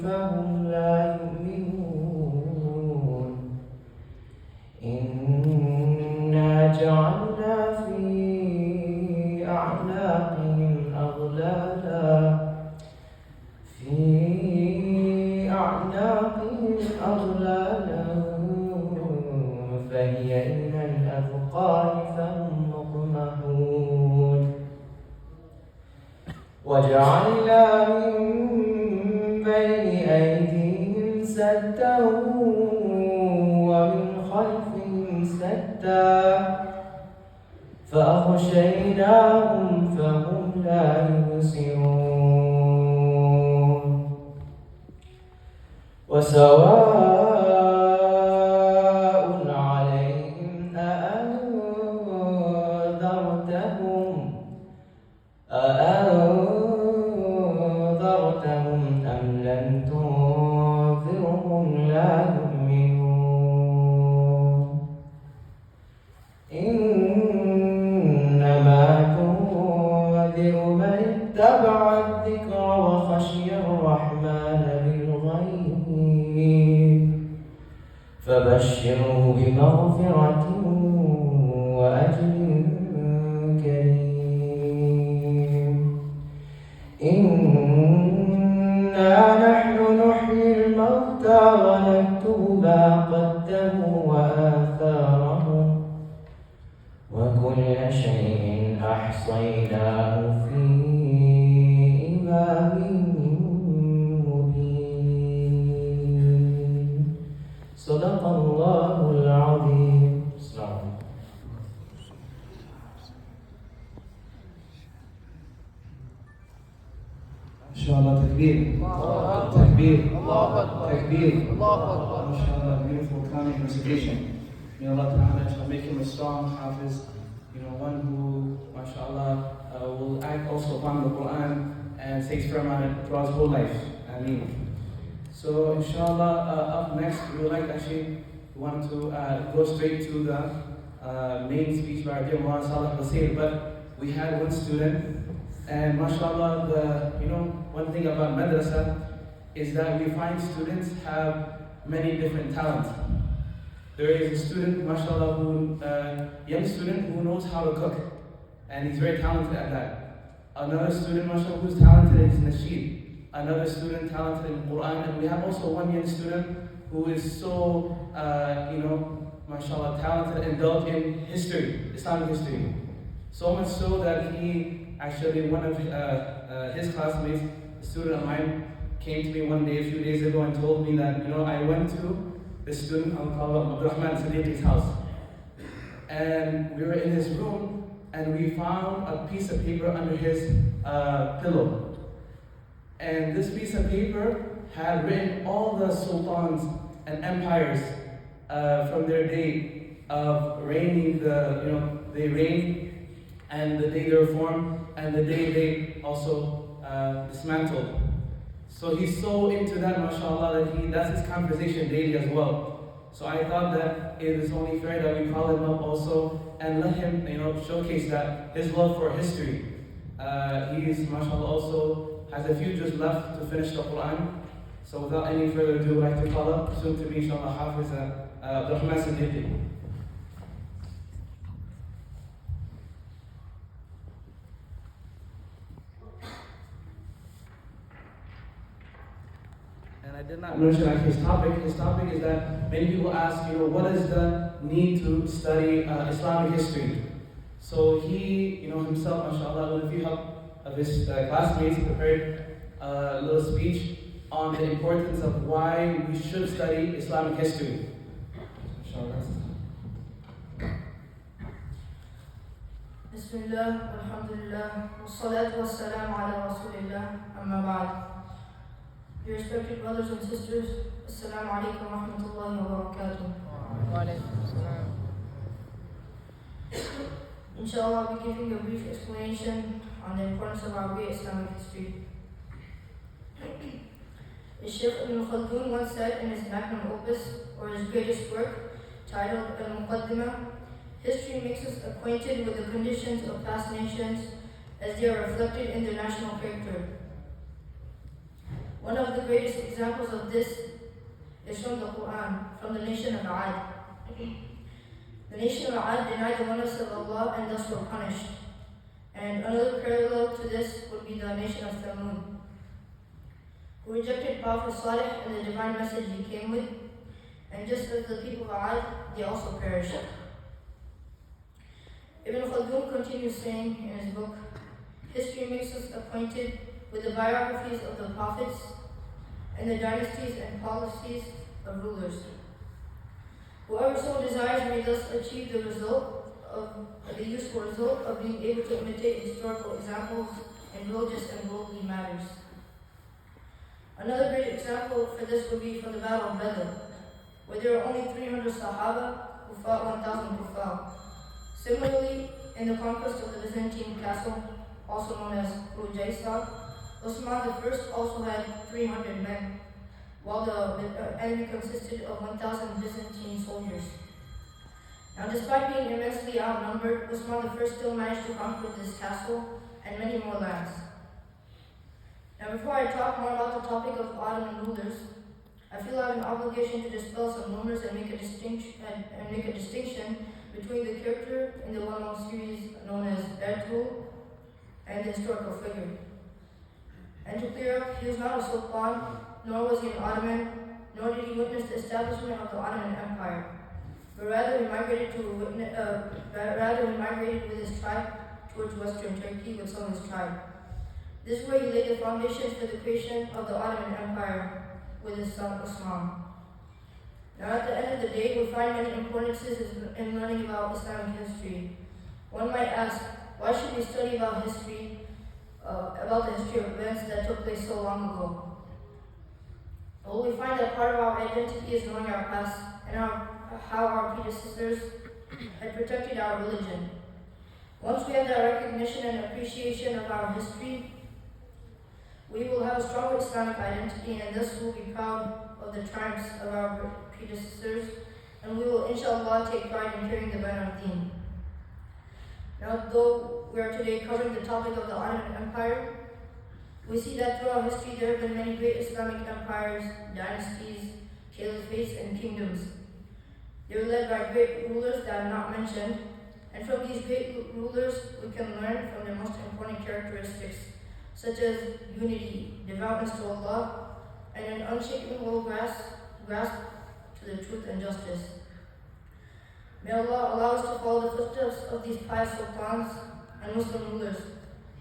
فهم لا يؤمنون إنا جعلنا في أعناقهم أغلالا فهي إلى الأذقان فهم مقمحون وجعلنا من بين أيديهم سدا ومن خلفهم سدا فأغشيناهم فهم لا يبصرون وسواء عليهم أأنذرتهم أم لم تنذرهم لا يؤمنون إنما تنذر من اتبع الذكر وخشي الرحمن بالغيب فبشره بمغفرة وأجر كريم إنا نحن نحيي الموتى ونكتب ما قدموا وآثارهم وكل شيء أحصيناه في إمام مبين صدق الله العظيم. Inshallah, takbir, takbir, takbir. Inshallah, beautiful, calming recitation. May Allah Ta'ala make him a strong hafiz, one who, mashallah, will act also upon the Quran and stays firm on it throughout his whole life. Ameen. So, inshallah, up next, we would like we want to go straight to the main speech by our dear Mullah Salih Basir, but we had one student, and mashallah, one thing about madrasa is that we find students have many different talents. There is a student, mashallah, young student who knows how to cook, and he's very talented at that. Another student, mashallah, who's talented in nasheed. Another student talented in Quran, and we have also one young student who is so, mashallah, talented and dealt in history, Islamic history. So much so that he actually, one of his classmates, a student of mine, came to me one day, a few days ago, and told me that, I went to the student, I'll call him Abdurrahman Sadiqi's house. And we were in his room, and we found a piece of paper under his pillow. And this piece of paper had written all the sultans and empires from their day of reigning, they reigned, and the day they were formed, and the day they also dismantled. So he's so into that, mashallah, that that's his conversation daily as well. So I thought that it is only fair that we call him up also and let him, showcase that his love for history. He is, mashallah, also has a few juz left to finish the Quran. So without any further ado, I'd like to call up soon to be, inshallah, Hafiz Abdurrahman Siddiqui. And I did not mention his topic. His topic is that many people ask, what is the need to study Islamic history? So he, himself, mashallah, with a few help of his classmates, prepared a little speech on the importance of why we should study Islamic history. Bismillah, alhamdulillah, wassalatu wassalamu ala rasulillah, amma ba'd. Dear respected brothers and sisters, assalamu alaikum wa rahmatullahi wa barakatuh. Inshallah, I'll be giving a brief explanation on the importance of our great Islamic history. Shaykh Ibn Khaldun once said in his magnum opus, or his greatest work, titled Al-Muqaddimah, history makes us acquainted with the conditions of past nations as they are reflected in their national character. One of the greatest examples of this is from the Quran, from the nation of Ad. The nation of Ad denied the oneness of Allah and thus were punished. And another parallel to this would be the nation of Thamud, who rejected Prophet Salih and the divine message he came with, and just as the people of Ad, they also perished. Ibn Khaldun continues saying in his book, history makes us acquainted with the biographies of the prophets and the dynasties and policies of rulers. Whoever so desires may thus achieve the useful result of being able to imitate historical examples in religious and worldly matters. Another great example for this would be from the Battle of Badr, where there were only 300 Sahaba who fought 1,000 Kuffar. Similarly, in the conquest of the Byzantine castle, also known as Rujaisa, Osman I also had 300 men, while the enemy consisted of 1,000 Byzantine soldiers. Now, despite being immensely outnumbered, Osman I still managed to conquer this castle and many more lands. Now, before I talk more about the topic of Ottoman rulers, I feel I have an obligation to dispel some rumors and make a distinction between the character in the well-known series known as Ertugrul and the historical figure. And to clear up, he was not a sultan, nor was he an Ottoman, nor did he witness the establishment of the Ottoman Empire, but rather he migrated with his tribe towards western Turkey with some of his tribe. This way he laid the foundations for the creation of the Ottoman Empire with his son Osman. Now at the end of the day, we find many importances in learning about Islamic history. One might ask, why should we study about the history of events that took place so long ago? Well, we find that part of our identity is knowing our past and how our predecessors had protected our religion. Once we have that recognition and appreciation of our history, we will have a stronger Islamic identity, and thus we will be proud of the triumphs of our predecessors, and we will inshallah take pride in carrying the banner of Deen. Now, though we are today covering the topic of the Ottoman Empire, we see that throughout history there have been many great Islamic empires, dynasties, caliphates, and kingdoms. They were led by great rulers that I have not mentioned, and from these great rulers we can learn from their most important characteristics, such as unity, devoutness to Allah, and an unshakable grasp to the truth and justice. May Allah allow us to follow the footsteps of these pious sultans and Muslim rulers.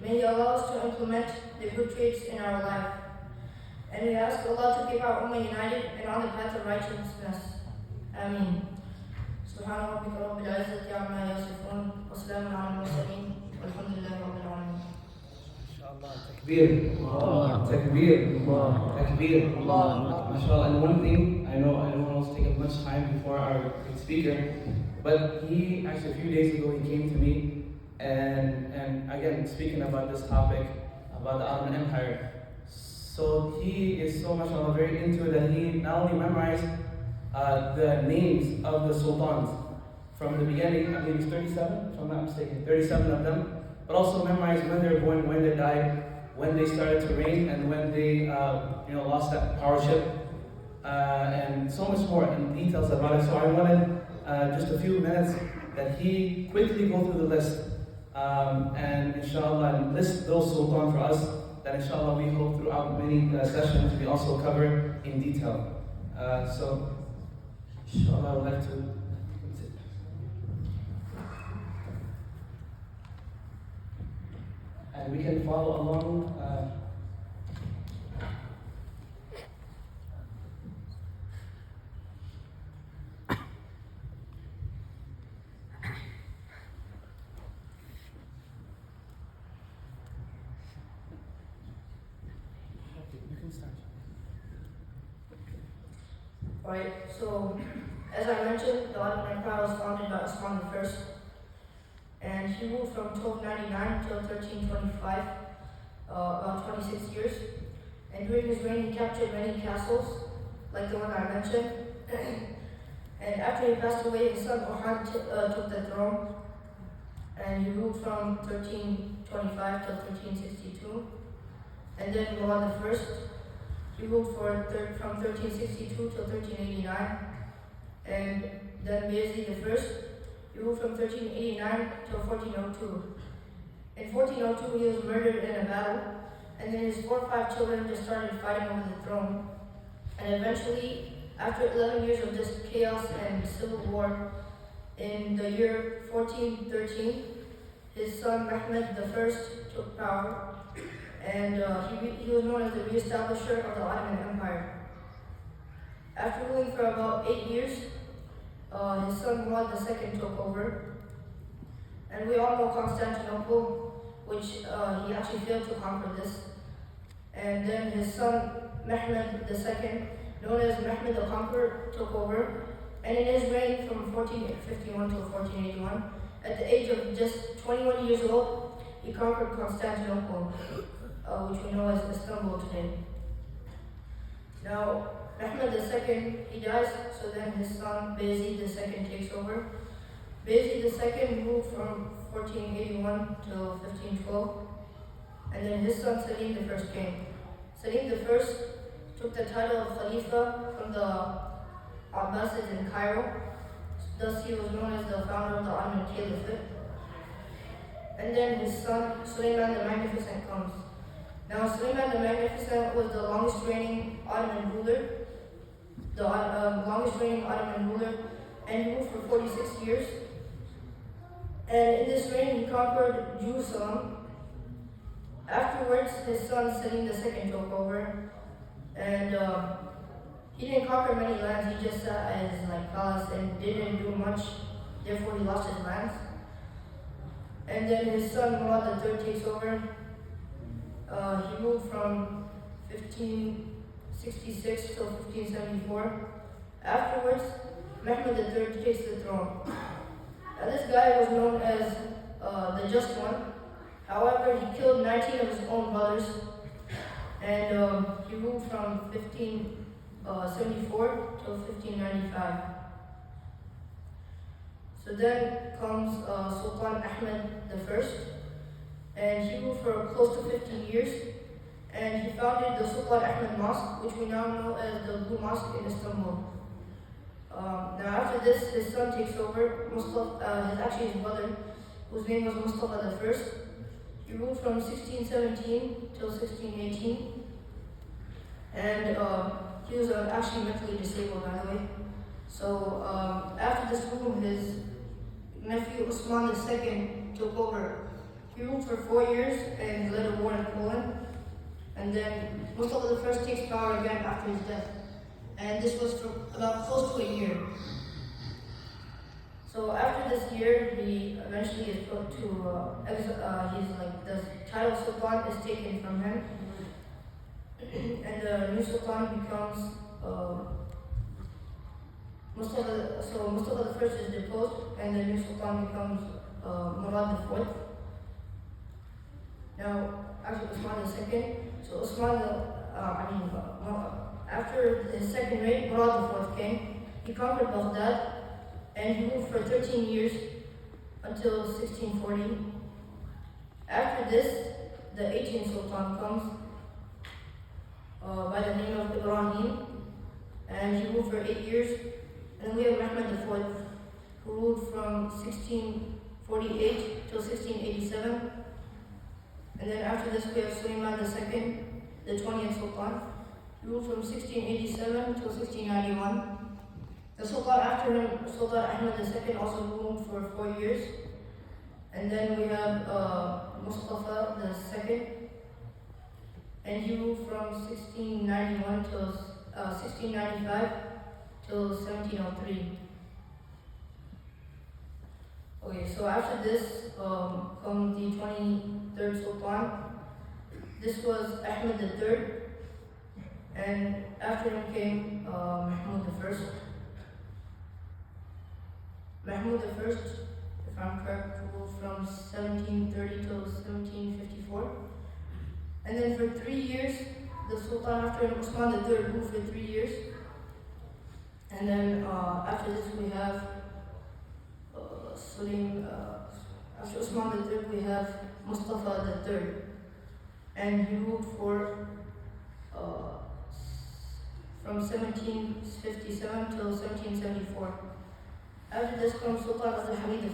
May He allow us to implement the good traits in our life. And we ask Allah to keep our ummah united and on the path of righteousness. Ameen. سبحان ربك رب العزة عما يصفون وسلام على المرسلين والحمد لله رب العالمين. Takbir, takbir, takbir, mashallah. And one thing, I know I don't want to take up much time before our speaker, but he actually a few days ago he came to me and again speaking about this topic about the Ottoman Empire. So he is so mashallah very into it that he not only memorized the names of the sultans from the beginning, I believe it's 37, if I'm not mistaken, 37 of them, but also memorized when they were born, when they died, when they started to reign, and when they lost that powership, and so much more in details about it. So I wanted just a few minutes that he quickly go through the list and inshallah list those sultans for us that inshallah we hope throughout many sessions we also cover in detail. So inshallah I would like to. And we can follow along. You can start. Alright, so as I mentioned, the Ottoman Empire was founded by Osman I, and he ruled from 1299 until 1325, about 26 years. And during his reign, he captured many castles, like the one I mentioned. And after he passed away, his son Orhan took the throne, and he ruled from 1325 till 1362. And then Muhammad I, He ruled from 1362 till 1389. And then Bayezid I, he ruled from 1389 till 1402. In 1402, he was murdered in a battle, and then his 4 or 5 children just started fighting over the throne. And eventually, after 11 years of just chaos and civil war, in the year 1413, his son Mehmed I took power, and he was known as the reestablisher of the Ottoman Empire. After ruling for about 8 years, his son Murad II took over, and we all know Constantinople, which he actually failed to conquer this. And then his son Mehmed II, known as Mehmed the Conqueror, took over, and in his reign from 1451 to 1481, at the age of just 21 years old, he conquered Constantinople, which we know as Istanbul today. Now, Mehmed II, he dies, so then his son Bayezid II takes over. Bayezid II ruled from 1481 till 1512, and then his son Selim I came. Selim I took the title of Khalifa from the Abbasids in Cairo, thus he was known as the founder of the Ottoman Caliphate. And then his son Suleiman the Magnificent comes. Now Suleiman the Magnificent was the longest reigning Ottoman ruler, and he ruled for 46 years. And in this reign, he conquered Jerusalem. Afterwards, his son Selim II took over, and he didn't conquer many lands. He just sat at his palace and didn't do much. Therefore, he lost his lands. And then his son Murad III takes over. He ruled from 1566 till 1574. Afterwards, Mehmed III takes the throne. Now, this guy was known as the Just One. However, he killed 19 of his own brothers, and he ruled from 1574 till 1595. So then comes Sultan Ahmed I, and he ruled for close to 15 years, and he founded the Sultan Ahmed Mosque, which we now know as the Blue Mosque in Istanbul. Now after this, his son takes over, actually his brother, whose name was Mustafa I. He ruled from 1617 till 1618, and he was actually mentally disabled, by the way. So after this rule, his nephew Osman II took over. He ruled for 4 years and led a war in Poland, and then Mustafa I takes power again after his death. And this was for about close to a year. So after this year, he eventually is put to the title Sultan is taken from him, and the new Sultan becomes Mustafa. So Mustafa I is deposed, and the new Sultan becomes Murad IV. Now, actually Osman II. So after his second reign, Murad IV came. He conquered Baghdad, and he ruled for 13 years until 1640. After this, the 18th Sultan comes by the name of Ibrahim, and he ruled for 8 years. And then we have Mehmed IV, who ruled from 1648 till 1687. And then after this, we have Suleiman II, the 20th Sultan. He ruled from 1687 till 1691. The Sultan after him, Sultan Ahmed II, also ruled for 4 years. And then we have Mustafa II, and he ruled from 1691 till 1695 till 1703. Okay, so after this comes the 23rd Sultan. This was Ahmed III, and after him came Mahmud I. Mahmud I, if I'm correct, ruled from 1730 till 1754. And then for 3 years, the Sultan after him, Osman III, ruled for 3 years. And then after this, we have after Osman III, we have Mustafa III. And he ruled for from 1757 till 1774. After this comes Sultan Abdul Hamid I.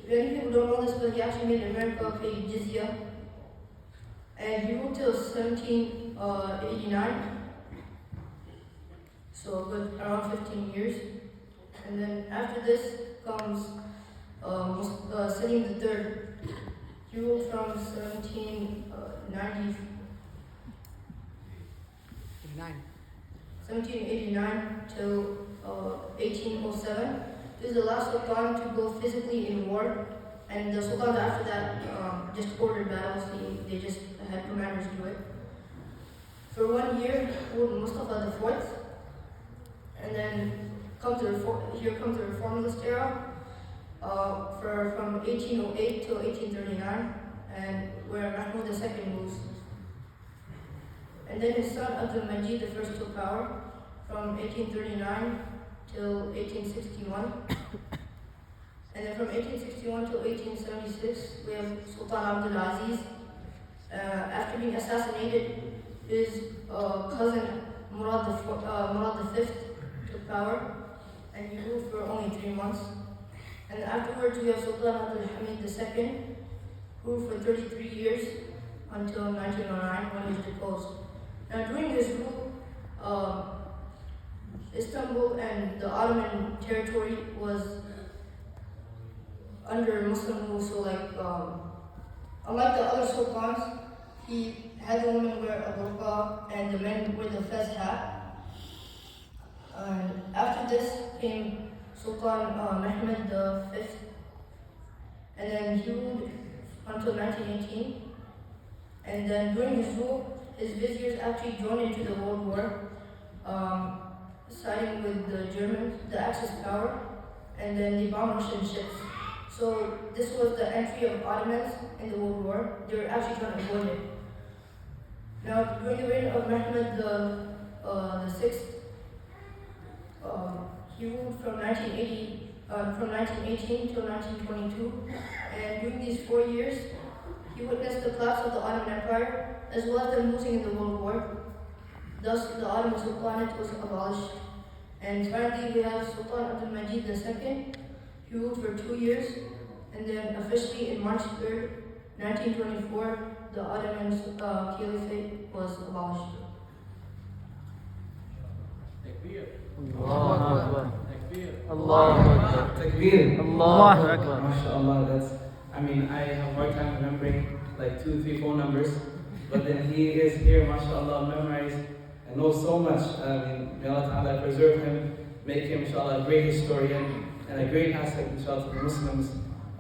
Many people don't know this, but he actually made America pay jizya. And he ruled till 1789, so good, around 15 years. And then after this comes Salim III. He ruled from 1789 till 1807. This is the last sultan to go physically in war, and the sultans after that just ordered battles. They just had commanders do it. For 1 year, he ruled Mustafa IV, and then here comes the reformist era, from 1808 till 1839, and where Mahmud II rules. And then his son Abdul Majid I took power from 1839 till 1861. And then from 1861 till 1876, we have Sultan Abdul Aziz. After being assassinated, his cousin Murad V took power, and he ruled for only 3 months. And afterwards, we have Sultan Abdul Hamid II, who ruled for 33 years until 1909 when he was deposed. Now, during his rule, Istanbul and the Ottoman territory was under Muslim rule, so unlike the other sultans, he had the women wear a burqa and the men wear the fez hat. And after this came Sultan Mehmed V, and then he ruled until 1918. And then during his rule, his viziers actually joined into the World War, siding with the Germans, the Axis power, and then they bombed Russian ships. So this was the entry of Ottomans in the World War. They were actually trying to avoid it. Now, during the reign of Mehmed the Sixth, he ruled from 1918 till 1922, and during these 4 years, he witnessed the collapse of the Ottoman Empire, as well as them losing in the World War. Thus, the Ottoman Sultanate was abolished. And finally, we have Sultan Abdul Majid II. He ruled for 2 years, and then officially in March 3rd, 1924, the Ottoman Caliphate was abolished. Takbir. Allahu Akbar. Takbir. Allahu Akbar. Takbir. Allahu Akbar. MashaAllah, I have a hard time remembering like 2, 3 phone numbers, but then he is here, MashaAllah, memorized and knows so much. May Allah Ta'ala preserve him, make him, inshallah, a great historian and a great asset, inshallah, to the Muslims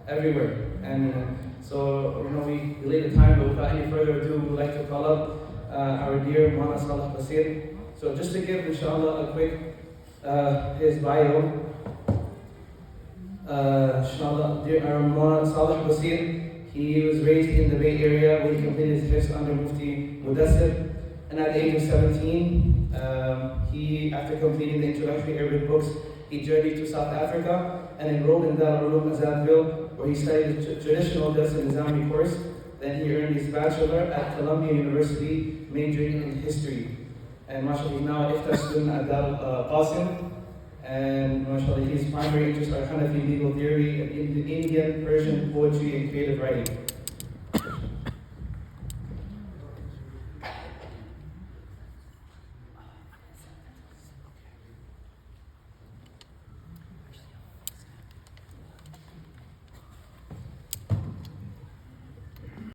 everywhere. And so, we lay the time, but without any further ado, we would like to call up our dear Maulana Salih Basir. So just to give, inshallah, a quick his bio. Inshallah, dear Maulana Salih Basir, he was raised in the Bay Area where he completed his hifz under Mufti Mudassir. And at the age of 17, after completing the introductory Arabic books, he journeyed to South Africa and enrolled in Dar al-Ulum Azadville, where he studied the traditional Dars al-Nizami course. Then he earned his bachelor at Columbia University, majoring in history. And mashallah, he's now an Iftar student at Dar al-Qasim. And mashallah, his primary interests are Hanafi legal theory, Indian, Persian, poetry, and creative writing.